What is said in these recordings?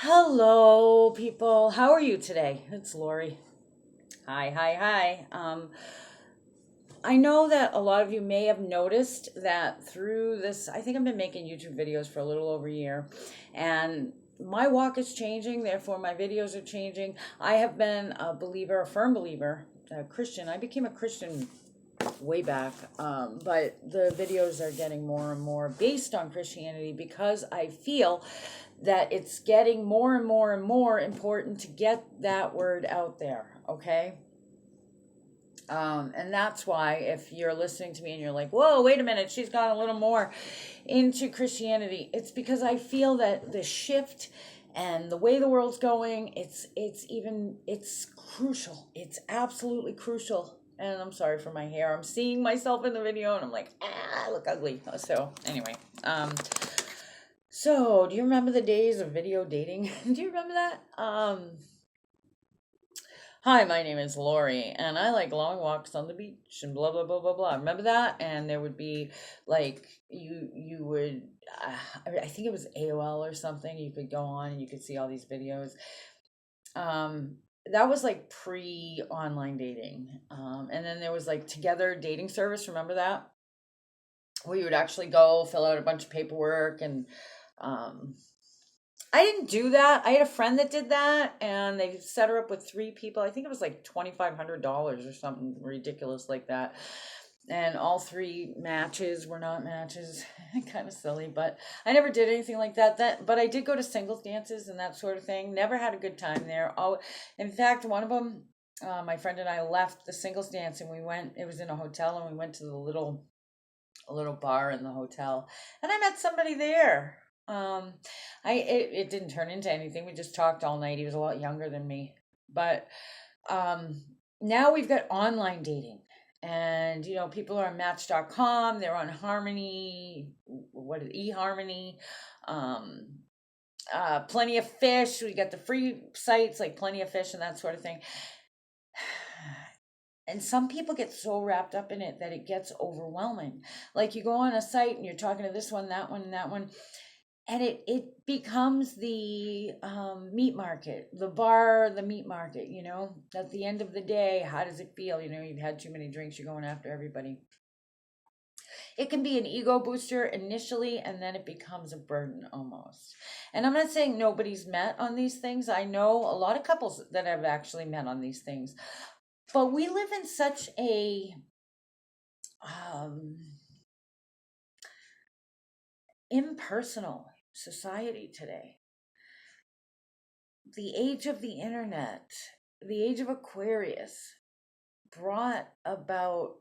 Hello, people. How are you today? It's Lori. Hi, hi, hi. I know that a lot of you may have noticed that through this, I think I've been making YouTube videos for a little over a year, and my walk is changing, therefore, my videos are changing. I have been a believer, a firm believer, a Christian. I became a Christian way back, but the videos are getting more and more based on Christianity because I feel that it's getting more and more and more important to get that word out there, okay? And that's why if you're listening to me and you're like, whoa, wait a minute, she's gone a little more into Christianity, it's because I feel that the shift and the way the world's going, it's crucial. It's absolutely crucial. And I'm sorry for my hair. I'm seeing myself in the video and I'm like, I look ugly. So anyway, so do you remember the days of video dating? Do you remember that? Hi, my name is Lori, and I like long walks on the beach and blah blah blah blah blah. Remember that? And there would be like you would I think it was AOL or something. You could go on and you could see all these videos. That was like pre online dating. And then there was like Together dating service. Remember that? Where you would actually go fill out a bunch of paperwork and um I didn't do that. I had a friend that did that, and they set her up with three people. I think it was like $2,500 or something ridiculous like that. And all three matches were not matches. Kind of silly, but I never did anything like that. But I did go to singles dances and that sort of thing. Never had a good time there. Oh, in fact, one of them, my friend and I left the singles dance, and we went. It was in a hotel, and we went to the little a little bar in the hotel, and I met somebody there. Um, it didn't turn into anything. We just talked all night. He was a lot younger than me, but um, now we've got online dating, and people are on Match.com. They're on Harmony. What is eHarmony? Um, Plenty of Fish. We got the free sites like Plenty of Fish and that sort of thing. And some people get so wrapped up in it that it gets overwhelming. Like you go on a site and you're talking to this one, that one, and that one, and it becomes the meat market, the bar, the meat market. At the end of the day, how does it feel? You've had too many drinks, you're going after everybody. It can be an ego booster initially, and then it becomes a burden almost. And I'm not saying nobody's met on these things. I know a lot of couples that have actually met on these things, but we live in such a um, impersonal society today. The age of the internet, the age of Aquarius, brought about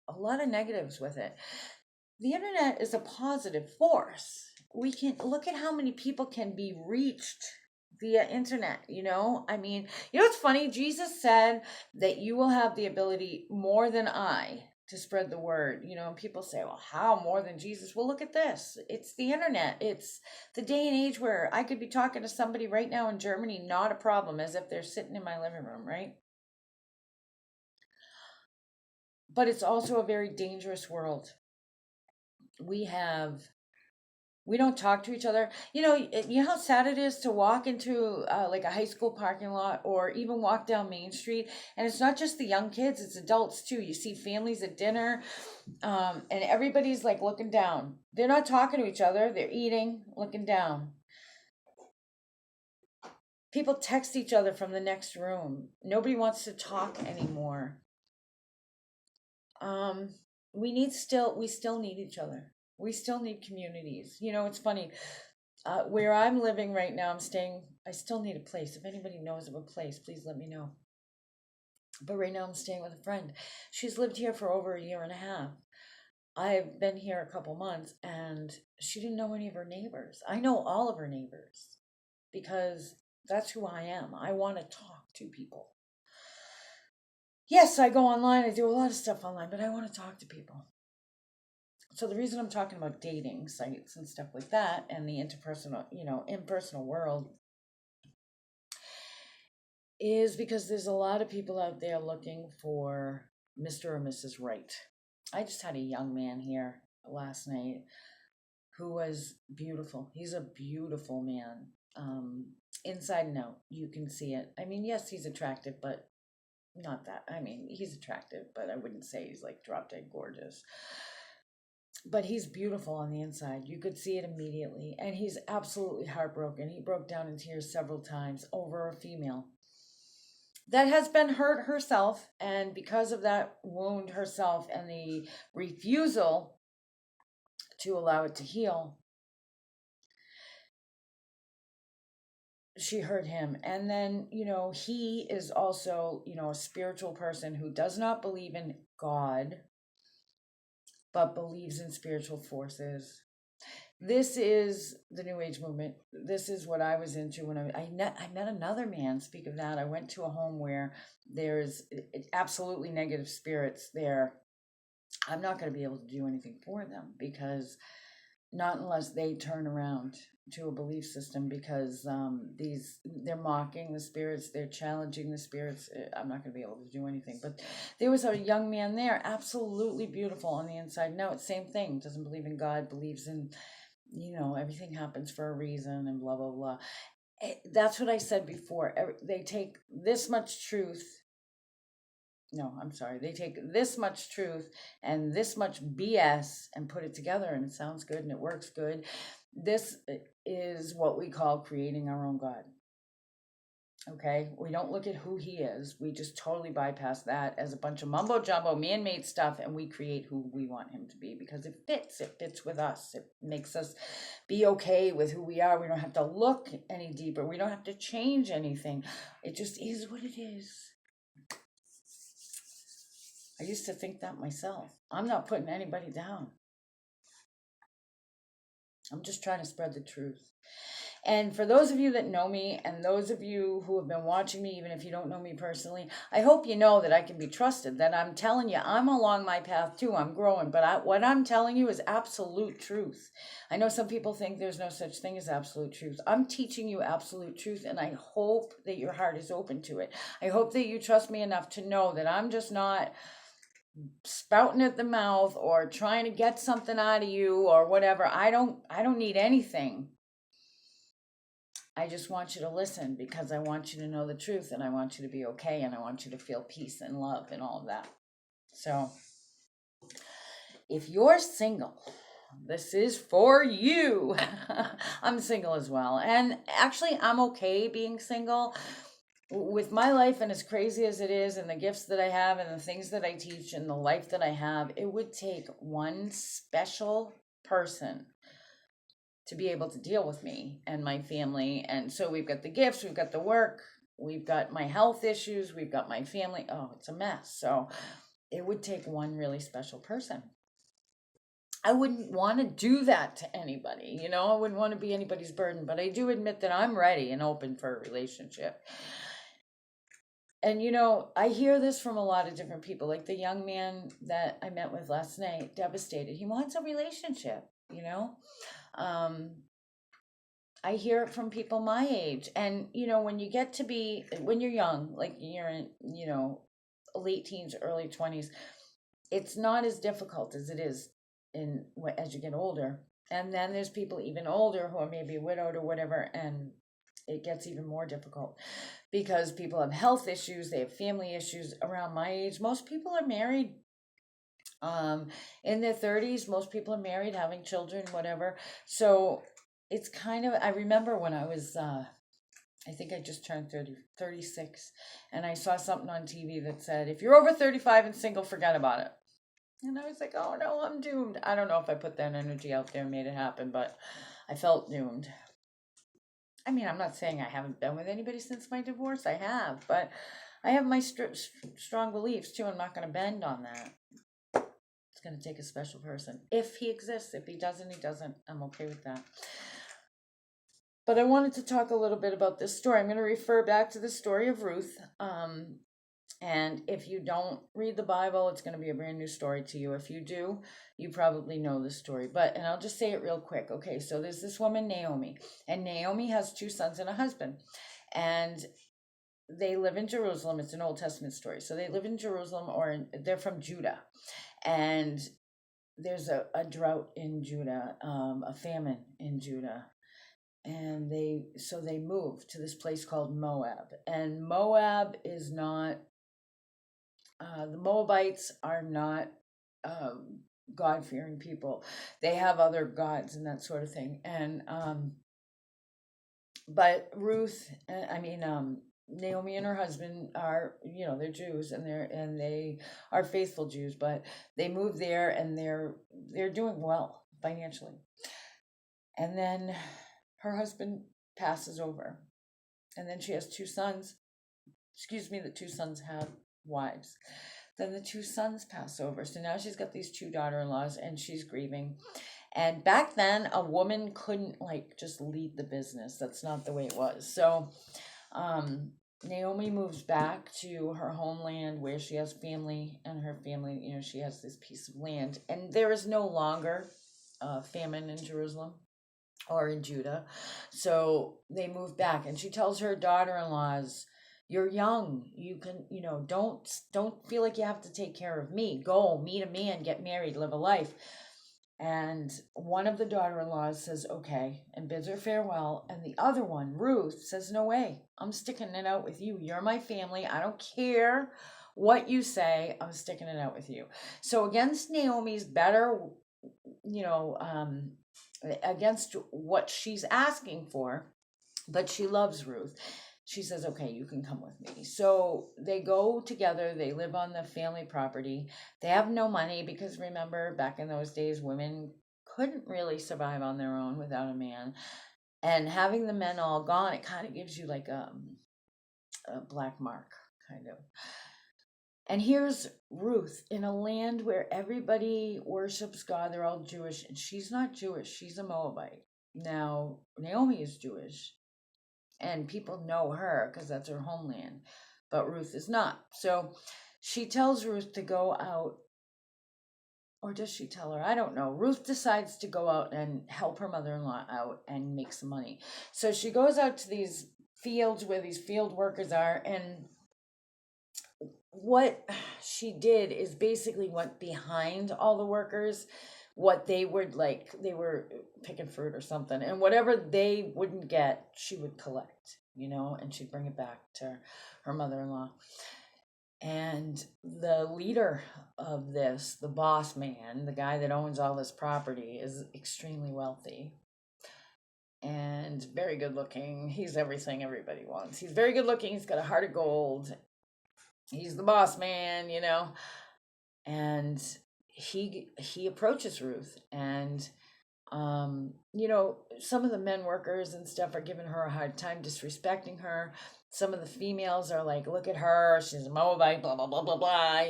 a lot of negatives with it. The internet is a positive force. We can look at how many people can be reached via internet. What's funny? Jesus said that you will have the ability more than I to spread the word. And people say, well, how more than Jesus? Well, look at this. It's the internet. It's the day and age where I could be talking to somebody right now in Germany, not a problem, as if they're sitting in my living room, right? But it's also a very dangerous world. We have we don't talk to each other. You know how sad it is to walk into like a high school parking lot or even walk down Main Street, and it's not just the young kids; it's adults too. You see families at dinner, and everybody's like looking down. They're not talking to each other. They're eating, looking down. People text each other from the next room. Nobody wants to talk anymore. Um, we still need each other. We still need communities. It's funny. Where I'm living right now, I still need a place. If anybody knows of a place, please let me know. But right now, I'm staying with a friend. She's lived here for over a year and a half. I've been here a couple months, and she didn't know any of her neighbors. I know all of her neighbors because that's who I am. I want to talk to people. Yes, I go online. I do a lot of stuff online, but I want to talk to people. So the reason I'm talking about dating sites and stuff like that and the interpersonal, impersonal world is because there's a lot of people out there looking for Mr. or Mrs. Right. I just had a young man here last night who was beautiful. He's a beautiful man. inside and out. You can see it. I mean, yes, he's attractive, but not that. I mean, he's attractive, but I wouldn't say he's like drop dead gorgeous. But he's beautiful on the inside. You could see it immediately. And he's absolutely heartbroken. He broke down in tears several times over a female that has been hurt herself. And because of that wound herself and the refusal to allow it to heal, she hurt him. And then, he is also, a spiritual person who does not believe in God, but believes in spiritual forces. This is the New Age movement. This is what I was into when I met another man. Speak of that, I went to a home where there's absolutely negative spirits there. I'm not going to be able to do anything for them, because not unless they turn around to a belief system, because they're mocking the spirits, they're challenging the spirits. I'm not going to be able to do anything. But there was a young man there, absolutely beautiful on the inside. No, it's same thing. Doesn't believe in God, believes in, everything happens for a reason and blah blah blah. That's what I said before. They take this much truth. No, I'm sorry. They take this much truth and this much BS and put it together, and it sounds good and it works good. This is what we call creating our own God. Okay? We don't look at who he is. We just totally bypass that as a bunch of mumbo jumbo, man-made stuff, and we create who we want him to be, because it fits. It fits with us. It makes us be okay with who we are. We don't have to look any deeper. We don't have to change anything. It just is what it is. I used to think that myself. I'm not putting anybody down. I'm just trying to spread the truth. And for those of you that know me, and those of you who have been watching me, even if you don't know me personally, I hope you know that I can be trusted, that I'm telling you, I'm along my path too. I'm growing, but what I'm telling you is absolute truth. I know some people think there's no such thing as absolute truth. I'm teaching you absolute truth, and I hope that your heart is open to it. I hope that you trust me enough to know that I'm just not spouting at the mouth or trying to get something out of you or whatever. I don't need anything. I just want you to listen, because I want you to know the truth, and I want you to be okay, and I want you to feel peace and love and all of that. So if you're single, this is for you. I'm single as well. And actually, I'm okay being single. With my life, and as crazy as it is, and the gifts that I have, and the things that I teach, and the life that I have, it would take one special person to be able to deal with me and my family. And so we've got the gifts, we've got the work, we've got my health issues, we've got my family. Oh, it's a mess. So it would take one really special person. I wouldn't want to do that to anybody, I wouldn't want to be anybody's burden, but I do admit that I'm ready and open for a relationship. And, I hear this from a lot of different people, like the young man that I met with last night, devastated. He wants a relationship, I hear it from people my age. And, when you're young, like you're in, late teens, early 20s, it's not as difficult as it is as you get older. And then there's people even older who are maybe widowed or whatever, and it gets even more difficult because people have health issues, they have family issues. Around my age, most people are married in their 30s. Most people are married, having children, whatever. So it's kind of, I remember when I was I think I just turned 36, and I saw something on TV that said, if you're over 35 and single, forget about it. And I was like, oh no, I'm doomed. I don't know if I put that energy out there and made it happen, but I felt doomed. I mean, I'm not saying I haven't been with anybody since my divorce. I have, but I have my strong beliefs too. I'm not going to bend on that. It's going to take a special person. If he exists. If he doesn't, he doesn't. I'm okay with that. But I wanted to talk a little bit about this story. I'm going to refer back to the story of Ruth. And if you don't read the Bible, it's going to be a brand new story to you. If you do, you probably know the story. And I'll just say it real quick. Okay, so there's this woman, Naomi. And Naomi has 2 sons and a husband. And they live in Jerusalem. It's an Old Testament story. So they live in Jerusalem, they're from Judah. And there's a drought in Judah, a famine in Judah. And they moved to this place called Moab. And Moab is not, the Moabites are not God-fearing people. They have other gods and that sort of thing. And but Ruth, I mean, Naomi and her husband are, they're Jews, and they are faithful Jews, but they moved there and they're doing well financially. And then her husband passes over, and then she has two sons. Excuse me, the two sons have wives. Then the two sons pass over. So now she's got these two daughter-in-laws and she's grieving. And back then, a woman couldn't like just lead the business. That's not the way it was. So Naomi moves back to her homeland where she has family, and her family, she has this piece of land. And there is no longer famine in Jerusalem or in Judah. So they move back, and she tells her daughter-in-laws, you're young, you can, don't feel like you have to take care of me. Go meet a man, get married, live a life. And one of the daughter-in-laws says okay and bids her farewell, and the other one, Ruth, says no way, I'm sticking it out with you. You're my family. I don't care what you say, I'm sticking it out with you. So against Naomi's better, against what she's asking for, but she loves Ruth, she says, okay, you can come with me. So they go together. They live on the family property. They have no money because, remember, back in those days, women couldn't really survive on their own without a man. And having the men all gone, it kind of gives you like a black mark, kind of. And here's Ruth in a land where everybody worships God. They're all Jewish. And she's not Jewish. She's a Moabite. Now, Naomi is Jewish, and people know her because that's her homeland, but Ruth is not. So she tells Ruth to go out, or does she tell her? I don't know. Ruth decides to go out and help her mother-in-law out and make some money. So she goes out to these fields where these field workers are, and what she did is basically went behind all the workers. What they would like, they were picking fruit or something, and whatever they wouldn't get, she would collect, and she'd bring it back to her mother-in-law. And the leader of this, the boss man, the guy that owns all this property, is extremely wealthy and very good looking. He's everything everybody wants. He's very good looking. He's got a heart of gold. He's the boss man, and he approaches Ruth, and some of the men workers and stuff are giving her a hard time, disrespecting her. Some of the females are like, look at her, she's a Moabite, blah blah blah blah blah.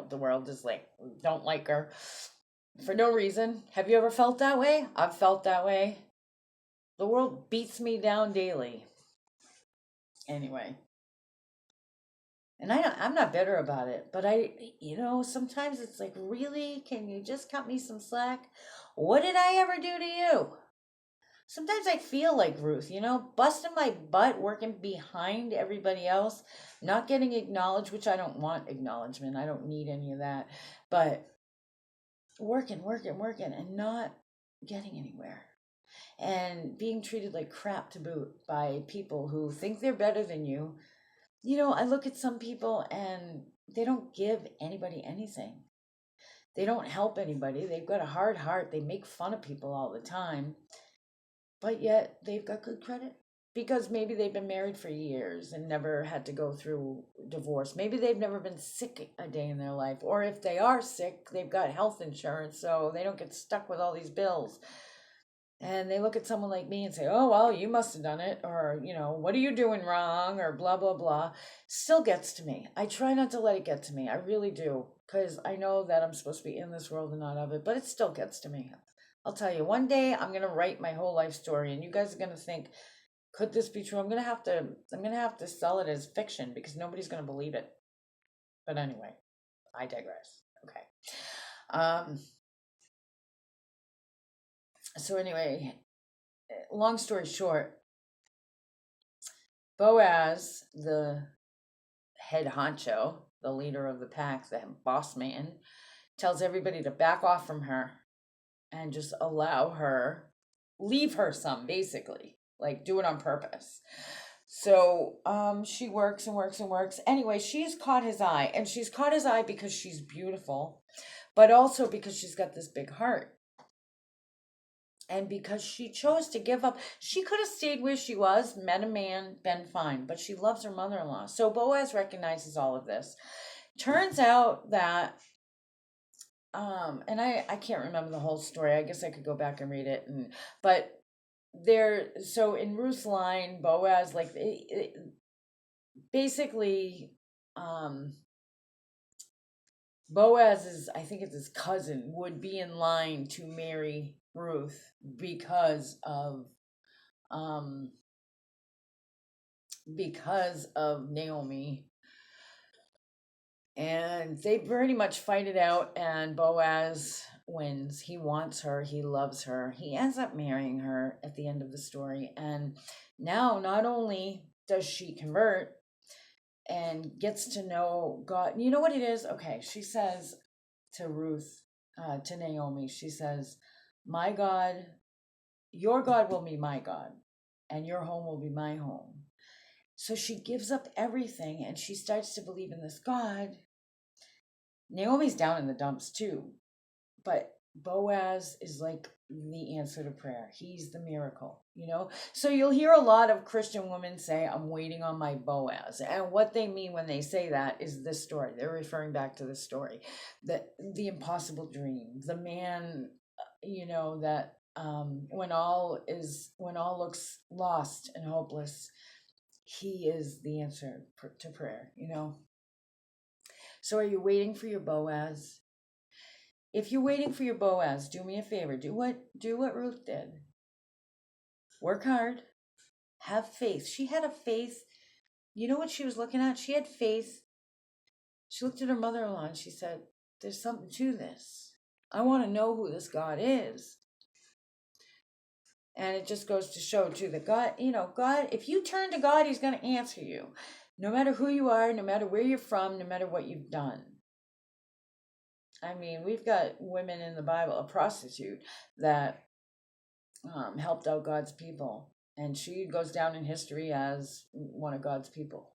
The world is like, don't like her for no reason. Have you ever felt that way? I've felt that way. The world beats me down daily. Anyway, and I'm not bitter about it, but sometimes it's like, really, can you just cut me some slack? What did I ever do to you? Sometimes I feel like Ruth, busting my butt, working behind everybody else, not getting acknowledged, which I don't want acknowledgement. I don't need any of that, but working, and not getting anywhere, and being treated like crap to boot by people who think they're better than you. I look at some people and they don't give anybody anything. They don't help anybody. They've got a hard heart. They make fun of people all the time, but yet they've got good credit because maybe they've been married for years and never had to go through divorce. Maybe they've never been sick a day in their life. Or if they are sick, they've got health insurance, so they don't get stuck with all these bills. And they look at someone like me and say, oh, well, you must have done it. Or, what are you doing wrong? Or blah, blah, blah. Still gets to me. I try not to let it get to me. I really do. Because I know that I'm supposed to be in this world and not of it. But it still gets to me. I'll tell you, one day I'm going to write my whole life story. And you guys are going to think, could this be true? I'm going to have to sell it as fiction because nobody's going to believe it. But anyway, I digress. Okay. So anyway, long story short, Boaz, the head honcho, the leader of the pack, the boss man, tells everybody to back off from her and just allow her leave her some, basically. Like, do it on purpose. So she works and works and works. Anyway, she's caught his eye, and she's caught his eye because she's beautiful, but also because she's got this big heart. And because she chose to give up, she could have stayed where she was, met a man, been fine, but she loves her mother in law. So Boaz recognizes all of this. Turns out that, and I can't remember the whole story. I guess I could go back and read it. But so in Ruth's line, Boaz, like, basically, Boaz I think it's his cousin, would be in line to marry Ruth um because of Naomi, and they pretty much fight it out, and Boaz wins. He wants her, he loves her, he ends up marrying her at the end of the story. And now not only does she convert and gets to know God, you know what it is? Okay, she says to Ruth, to Naomi, she says, my God, your God will be my God, and your home will be my home. So she gives up everything and she starts to believe in this God. Naomi's down in the dumps too, but Boaz is like the answer to prayer. He's the miracle, you know? So you'll hear a lot of Christian women say, I'm waiting on my Boaz. And what they mean when they say that is this story. They're referring back to this story, the impossible dream, the man, that when all looks lost and hopeless, he is the answer to prayer, So are you waiting for your Boaz? If you're waiting for your Boaz, do me a favor. Do what Ruth did. Work hard. Have faith. She had a faith. You know what she was looking at? She had faith. She looked at her mother-in-law and she said, there's something to this. I want to know who this God is. And it just goes to show too that God, God, if you turn to God, he's going to answer you. No matter who you are, no matter where you're from, no matter what you've done. I mean, we've got women in the Bible, a prostitute that helped out God's people. And she goes down in history as one of God's people,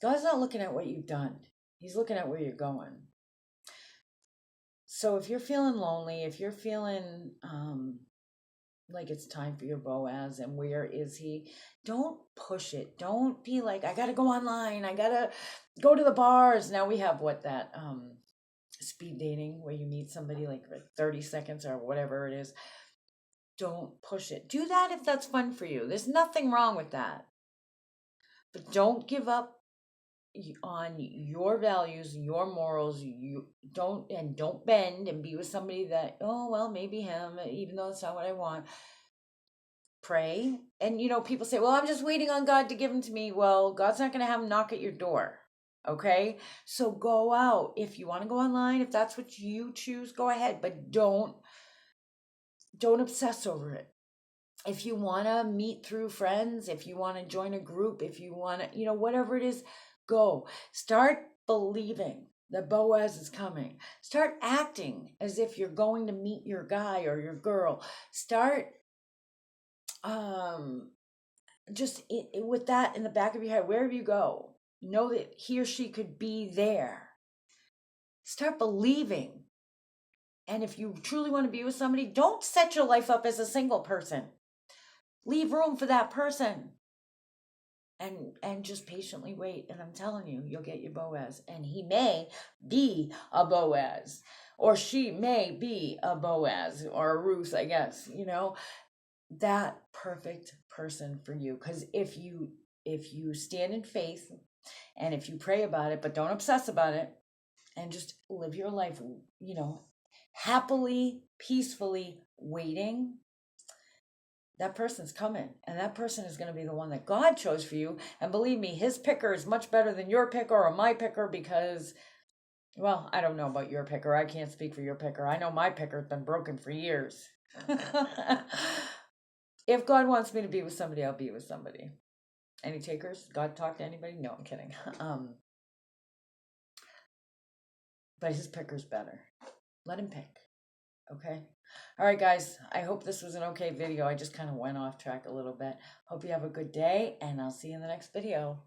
God's not looking at what you've done. He's looking at where you're going. So if you're feeling lonely, if you're feeling like it's time for your Boaz and where is he, don't push it. Don't be like, I got to go online. I got to go to the bars. Now we have that speed dating where you meet somebody like for 30 seconds or whatever it is. Don't push it. Do that if that's fun for you. There's nothing wrong with that. But don't give up on your values, your morals. You don't bend and be with somebody that, oh, well, maybe him, even though it's not what I want. Pray. And, people say, well, I'm just waiting on God to give him to me. Well, God's not going to have him knock at your door. Okay? So go out. If you want to go online, if that's what you choose, go ahead. But don't obsess over it. If you want to meet through friends, if you want to join a group, if you want to, whatever it is, go. Start believing that Boaz is coming. Start acting as if you're going to meet your guy or your girl. Start just with that in the back of your head, wherever you go, know that he or she could be there. Start believing. And if you truly want to be with somebody, don't set your life up as a single person. Leave room for that person. And just patiently wait. And I'm telling you, you'll get your Boaz. And he may be a Boaz. Or she may be a Boaz. Or a Ruth, I guess. That perfect person for you. Because if you stand in faith and if you pray about it, but don't obsess about it, and just live your life, happily, peacefully waiting, that person's coming. And that person is going to be the one that God chose for you. And believe me, his picker is much better than your picker or my picker because, well, I don't know about your picker. I can't speak for your picker. I know my picker's been broken for years. If God wants me to be with somebody, I'll be with somebody. Any takers? God talk to anybody? No, I'm kidding. But his picker's better. Let him pick. Okay? All right, guys, I hope this was an okay video. I just kind of went off track a little bit. Hope you have a good day, and I'll see you in the next video.